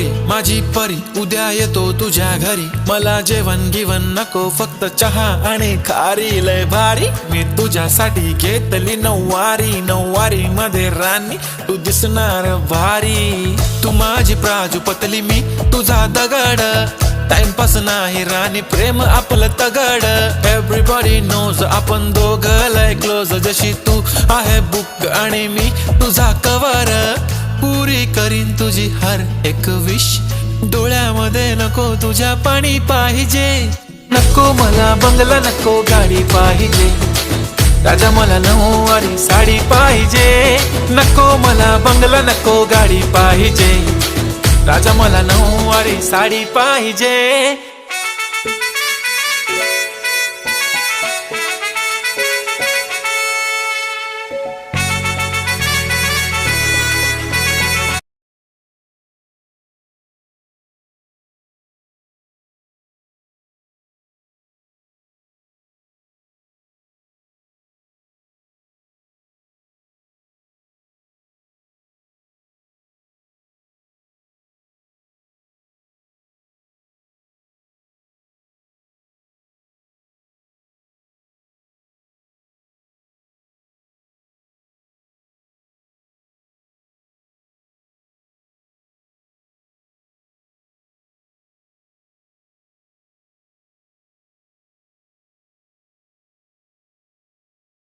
परी माझी परी उद्या येतो तुझ्या घरी, मला जेवण गिवण नको फक्त चहा आणि खारी, लय भारी मी तुझ्यासाठी घेतली नऊवारी, नऊवारी मध्ये राणी तू दिसणार भारी, तू माझी प्राजूपतली मी तुझा दगड, टाइमपास नाही राणी प्रेम आपलं तगड, एव्हरीबॉडी नोज आपण दोघं लय क्लोज, जशी तू आहे बुक आणि मी तुझा कवर, पुरी करीन तुझी हर एक विश, डोळ्यामध्ये नको तुझ्या पाणी पाहिजे, नको मला बंगला नको गाडी पाहिजे, राजा मला नऊवारी साडी पाहिजे, नको मला बंगला नको गाडी पाहिजे, राजा मला नऊवारी साडी पाहिजे।